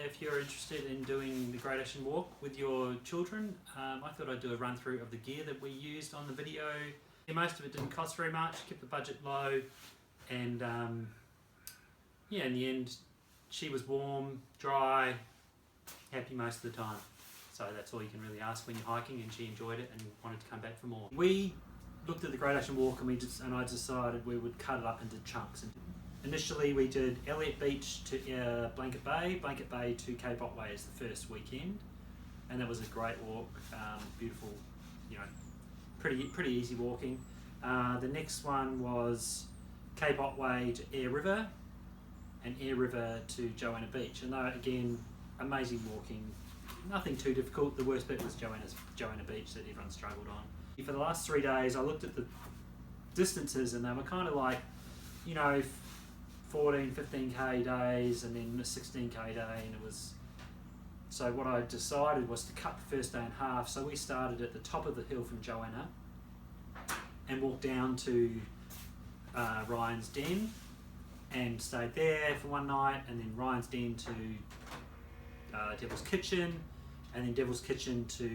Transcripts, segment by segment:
if you're interested in doing the Great Ocean Walk with your children. I thought I'd do a run through of the gear that we used on the video. Most of it didn't cost very much, kept the budget low, and yeah, in the end she was warm, dry, happy most of the time. So that's all you can really ask when you're hiking, and she enjoyed it and wanted to come back for more. We looked at the Great Ocean Walk and I decided we would cut it up into chunks. And initially we did Elliot Beach to Blanket Bay to Cape Otway as the first weekend, and that was a great walk, beautiful, you know, pretty easy walking. The next one was Cape Otway to Eyre River, and Eyre River to Joanna Beach, and though again amazing walking, nothing too difficult. The worst bit was Joanna Beach that everyone struggled on. For the last 3 days I looked at the distances, and they were kind of like, you know, 14-15k days and then a 16k day, and it was, so what I decided was to cut the first day in half. So we started at the top of the hill from Joanna and walked down to Ryan's Den and stayed there for one night, and then Ryan's Den to Devil's Kitchen, and then Devil's Kitchen to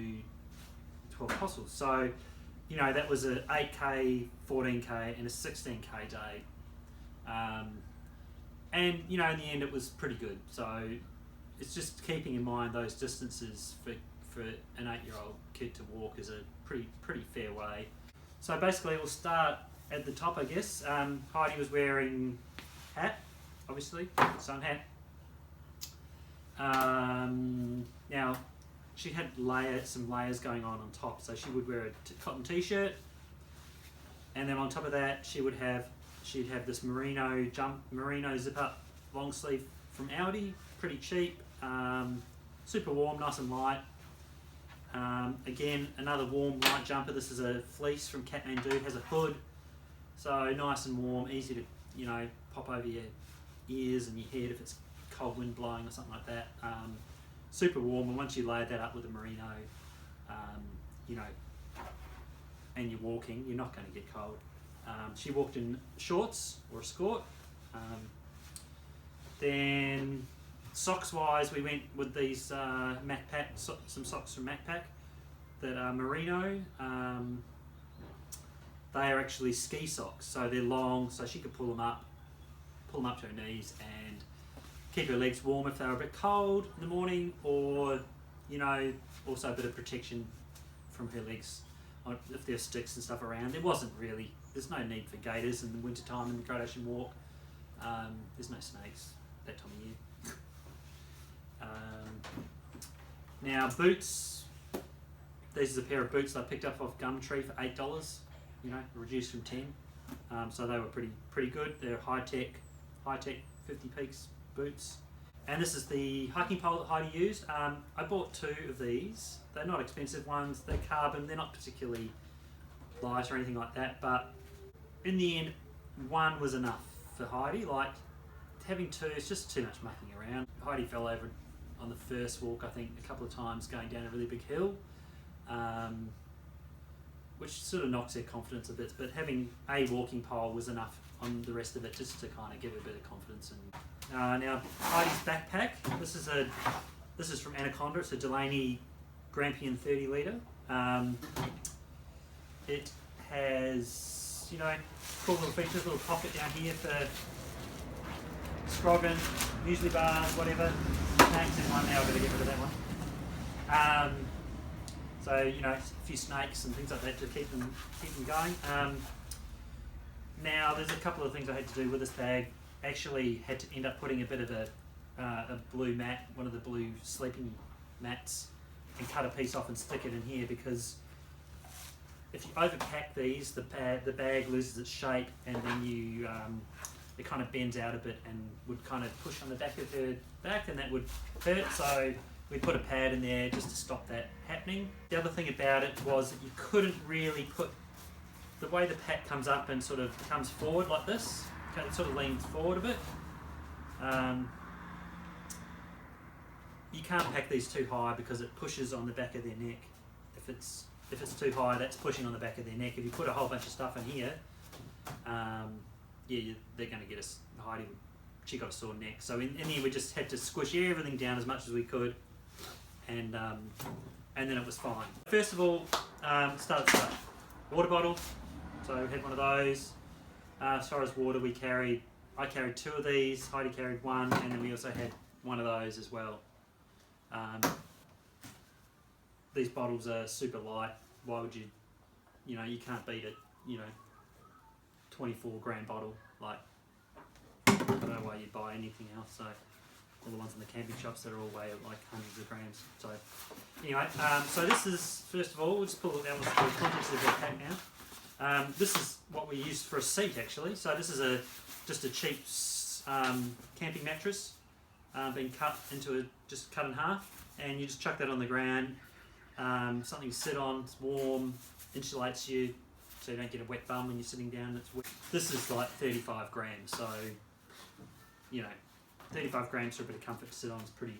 12 Apostles. So, you know, that was a 8k, 14k and a 16k day. And, you know, in the end it was pretty good. So it's just keeping in mind those distances for an 8-year-old kid to walk is a pretty fair way. So basically we'll start at the top, I guess. Heidi was wearing hat, obviously, sun hat. Now she had some layers going on top, so she would wear a cotton t-shirt, and then on top of that she'd have this merino zip-up long sleeve from Aldi, pretty cheap, super warm, nice and light. Again, another warm light jumper. This is a fleece from Kathmandu, has a hood, so nice and warm, easy to, you know, pop over your ears and your head if it's cold wind blowing or something like that. Super warm, and once you layer that up with a merino, you know, and you're walking, you're not going to get cold. She walked in shorts or a skirt. Then socks wise, we went with these Macpac, some socks from Macpac that are merino. They are actually ski socks, so they're long, so she could pull them up to her knees and keep her legs warm if they were a bit cold in the morning, or, you know, also a bit of protection from her legs if there's sticks and stuff around. There's no need for gaiters in the winter time in the Great Ocean Walk. There's no snakes that time of year. Now boots, this is a pair of boots that I picked up off Gumtree for $8, you know, reduced from 10. So they were pretty good. They're high-tech 50 Peaks boots. And this is the hiking pole that Heidi used. I bought 2 of these. They're not expensive ones, they're carbon, they're not particularly light or anything like that, but in the end, 1 was enough for Heidi. Like, having 2 is just too much mucking around. Heidi fell over on the first walk, I think, a couple of times going down a really big hill, which sort of knocks her confidence a bit, but having a walking pole was enough on the rest of it just to kind of give her a bit of confidence. And now Heidi's backpack, this is from Anaconda. It's a Delaney Grampian 30 litre. It has, you know, cool little features, little pocket down here for scroggin, muesli bars, whatever. Snakes in one now, I've got to get rid of that one. So, you know, a few snakes and things like that to keep them going. Now, there's a couple of things I had to do with this bag. Actually had to end up putting a bit of a blue mat, one of the blue sleeping mats, and cut a piece off and stick it in here, because if you overpack these, the bag loses its shape, and then it kind of bends out a bit and would kind of push on the back of her back, and that would hurt. So we put a pad in there just to stop that happening. The other thing about it was that you couldn't really put, the way the pack comes up and sort of comes forward like this, it sort of leans forward a bit. You can't pack these too high because it pushes on the back of their neck. If it's too high, that's pushing on the back of their neck. If you put a whole bunch of stuff in here, they're going to get us. Heidi would she got a sore neck. So in the end we just had to squish everything down as much as we could, and then it was fine. First of all, start. Water bottle. So we had one of those. As far as water, I carried 2 of these, Heidi carried 1, and then we also had one of those as well. These bottles are super light. Why would you you can't beat it, 24 gram bottle. Like, I don't know why you'd buy anything else. So all the ones in the camping shops, they're all weigh like hundreds of grams. So anyway, so this is, first of all, we'll just pull out the contents of the backpack now. This is what we used for a seat actually. So this is just a cheap camping mattress, being cut in half, and you just chuck that on the ground. Something to sit on, it's warm, insulates you, so you don't get a wet bum when you're sitting down. It's wet. This is like 35 grams, so 35 grams for a bit of comfort to sit on is pretty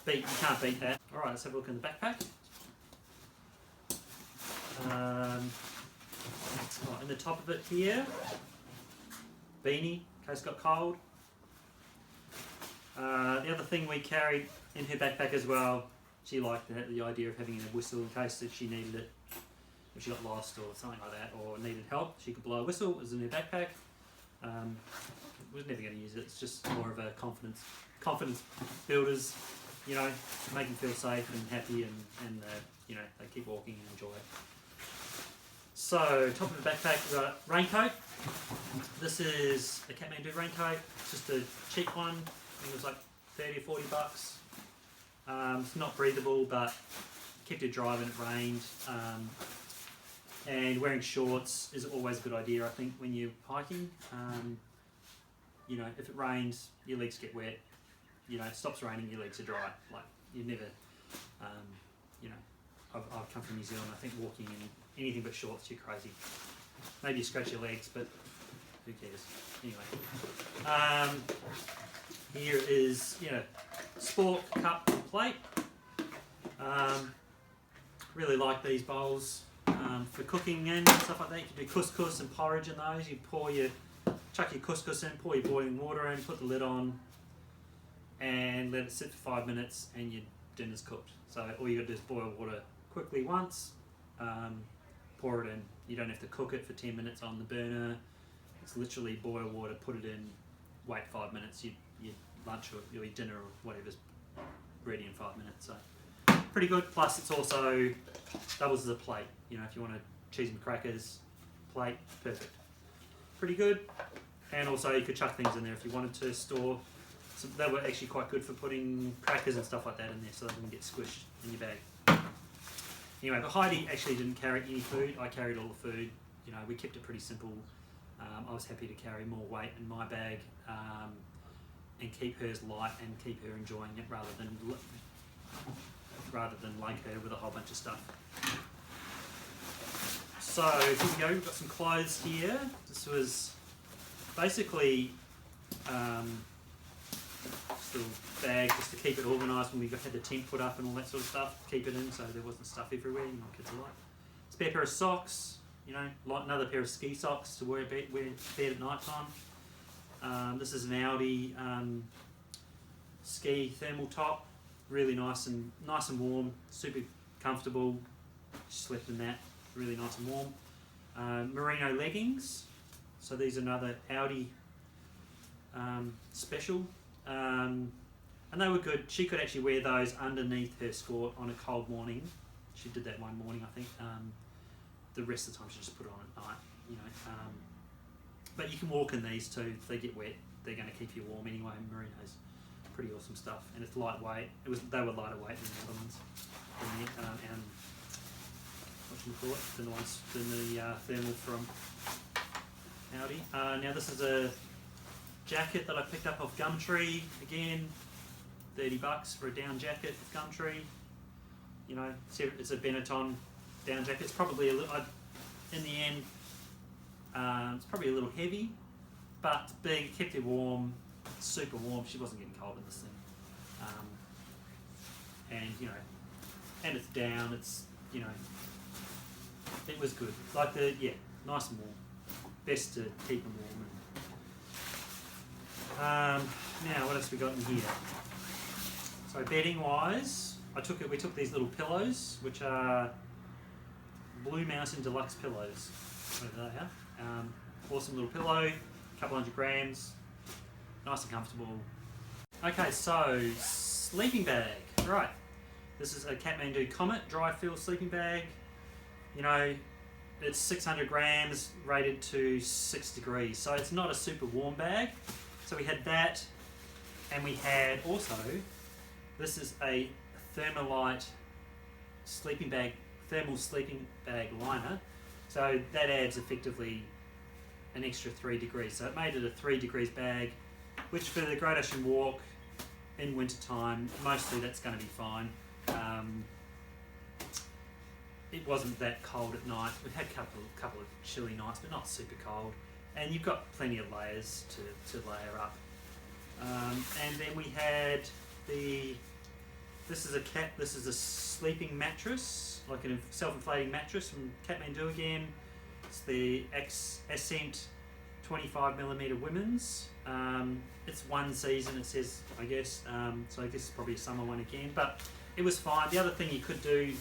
you can't beat that. Alright, let's have a look in the backpack. In the top of it here, beanie, in case it got cold. The other thing we carried in her backpack as well, she liked the idea of having a whistle in case that she needed it, if she got lost or something like that, or needed help, she could blow a whistle. It was in her backpack. Was never going to use it. It's just more of a confidence builders, make them feel safe and happy, and they keep walking and enjoy it. So, top of the backpack, we've got a raincoat. This is a Kathmandu raincoat, just a cheap one. I think it was like 30 or 40 bucks. It's not breathable, but kept it dry when it rained. And wearing shorts is always a good idea, I think, when you're hiking. If it rains, your legs get wet. It stops raining, your legs are dry. Like, you never, I've come from New Zealand, I think walking in anything but shorts, you're crazy. Maybe you scratch your legs, but who cares? Anyway. Here is, sport, cup and plate. Really like these bowls for cooking and stuff like that. You can do couscous and porridge in those. You chuck your couscous in, pour your boiling water in, put the lid on, and let it sit for 5 minutes, and your dinner's cooked. So all you got to do is boil water quickly once, pour it in. You don't have to cook it for 10 minutes on the burner. It's literally boil water, put it in, wait 5 minutes. Your lunch or your dinner or whatever's ready in 5 minutes. So pretty good. Plus it's also doubles as a plate. If you want cheese and crackers, plate, perfect. Pretty good. And also you could chuck things in there if you wanted to store. So they were actually quite good for putting crackers and stuff like that in there, so they didn't get squished in your bag. Anyway, but Heidi actually didn't carry any food. I carried all the food. We kept it pretty simple. I was happy to carry more weight in my bag and keep hers light and keep her enjoying it rather than like her with a whole bunch of stuff. So here we go. We've got some clothes here. This was basically just a little bag just to keep it organised when we had the tent put up and all that sort of stuff. Keep it in so there wasn't stuff everywhere. Kids are like. Spare pair of socks. Another pair of ski socks to wear bed at night time. This is an Audi ski thermal top. Really nice and warm. Super comfortable. Slept in that. Really nice and warm. Merino leggings. So these are another Audi special. And they were good. She could actually wear those underneath her skirt on a cold morning. She did that one morning, I think. The rest of the time she just put it on at night, But you can walk in these too. If they get wet, they're going to keep you warm anyway. Merino's pretty awesome stuff, and it's lightweight. They were lighter weight than the other ones. What should we call it? Than the thermal from Audi. Now this is a jacket that I picked up off Gumtree. Again, $30 for a down jacket with Gumtree. It's a Benetton down jacket. It's probably a little, in the end, it's probably a little heavy, but big, kept her warm, super warm. She wasn't getting cold in this thing. And it's down. It's it was good. Nice and warm. Best to keep them warm. Now, what else we got in here? So bedding wise, we took these little pillows, which are Blue Mountain Deluxe pillows. Whatever they are. Awesome little pillow, couple 100 grams, nice and comfortable. Okay, so sleeping bag. Right, this is a Kathmandu Comet dry fill sleeping bag. You know, it's 600 grams, rated to 6 degrees, so it's not a super warm bag. So we had that, and we had also, this is a Thermalite sleeping bag, thermal sleeping bag liner. So that adds effectively an extra 3 degrees. So it made it a 3 degrees bag, which for the Great Ocean Walk in winter time, mostly that's going to be fine. It wasn't that cold at night. We had a couple of chilly nights, but not super cold. And you've got plenty of layers to layer up. And then we had this is a sleeping mattress, like a self-inflating mattress from Kathmandu again. It's the Ascent 25mm women's. It's one season, it says, I guess. So I guess it's probably a summer one again. But it was fine. The other thing you could do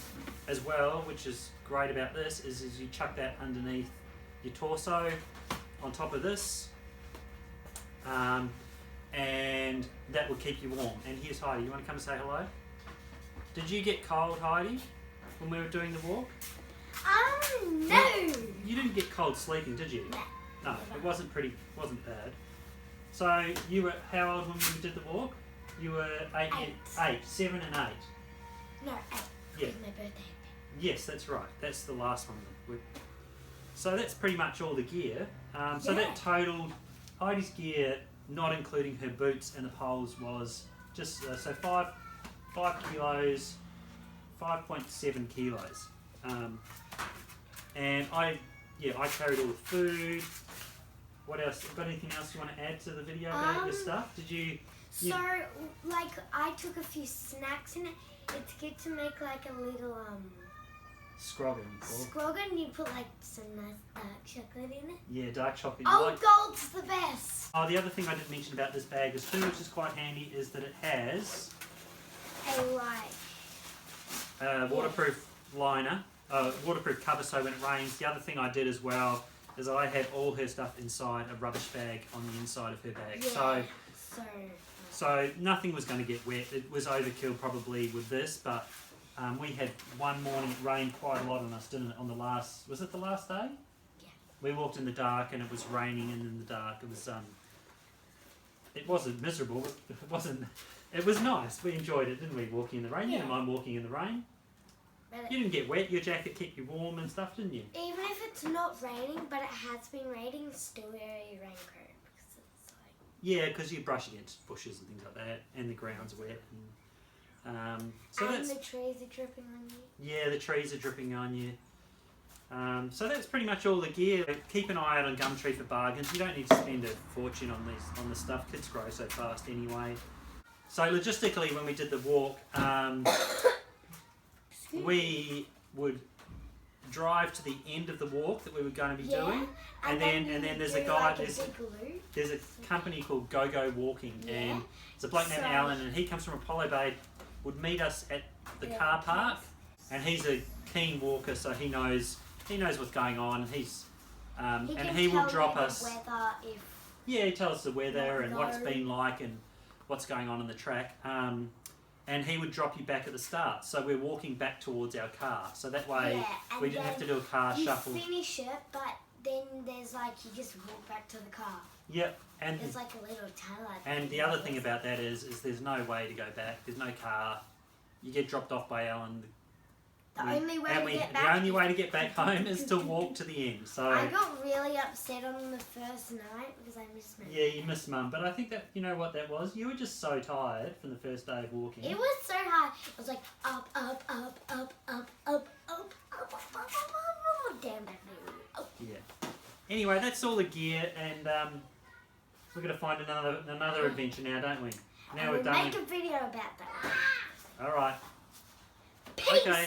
as well, which is great about this, is you chuck that underneath your torso on top of this. And that will keep you warm. And here's Heidi. You want to come and say hello? Did you get cold, Heidi, when we were doing the walk? No. You didn't get cold sleeping, did you? No. No, it wasn't bad. So you were how old when we did the walk? You were 7 and 8. No, 8. Yeah. It's my birthday. Yes, that's right. That's the last one. So that's pretty much all the gear. So Yeah. that totaled Heidi's gear, not including her boots and the poles, was just so 5 kilos, 5.7 kilos. And I carried all the food. What else? Got anything else you want to add to the video about your stuff? Did you? So, like, I took a few snacks in it. It's good to make like a little Scroggin. scroggin. You put like some nice dark chocolate in it. Yeah, dark chocolate. Oh, gold's the best. Oh, the other thing I didn't mention about this bag is too, which is quite handy, is that it has waterproof liner, waterproof cover, so when it rains. The other thing I did as well is I had all her stuff inside a rubbish bag on the inside of her bag. Yeah. So nothing was going to get wet. It was overkill probably with this, but we had one morning it rained quite a lot on us, didn't it? On the last, was it the last day? Yeah. We walked in the dark and it was raining, and in the dark it wasn't miserable. It was nice. We enjoyed it, didn't we? Walking in the rain. You didn't mind walking in the rain. You didn't get wet. Your jacket kept you warm and stuff, didn't you? Even if it's not raining, but it has been raining, still wear your raincoat because it's like. Yeah, because you brush against bushes and things like that, and the ground's wet. And the trees are dripping on you. Yeah, the trees are dripping on you. So that's pretty much all the gear. Keep an eye out on Gumtree for bargains. You don't need to spend a fortune on this stuff. Kids grow so fast anyway. So logistically, when we did the walk, we would drive to the end of the walk that we were going to be doing, and then there's a guy. There's a company called Go Go Walking, and it's a bloke named Alan, and he comes from Apollo Bay. Would meet us at the car park, and he's a keen walker, so he knows what's going on, and he will drop us. He tells us the weather and what it's been like and what's going on the track. And he would drop you back at the start, so we're walking back towards our car, so that way we didn't have to do a car shuffle. You finish it, but then there's like you just walk back to the car. Yep, and there's like a little tunnel. And the other thing about that is there's no way to go back. There's no car. You get dropped off by Alan. The only way to get back home is to walk to the end. So I got really upset on the first night because I missed Mum. Yeah, you missed Mum, but I think that, you know what that was? You were just so tired from the first day of walking. It was so hard. It was like up, up, up, up, up, up, up, up, down that moon. Yeah. Anyway, that's all the gear, and we're gonna find another adventure now, don't we? Now we're done. Make a video about that. All right. Peace. Okay.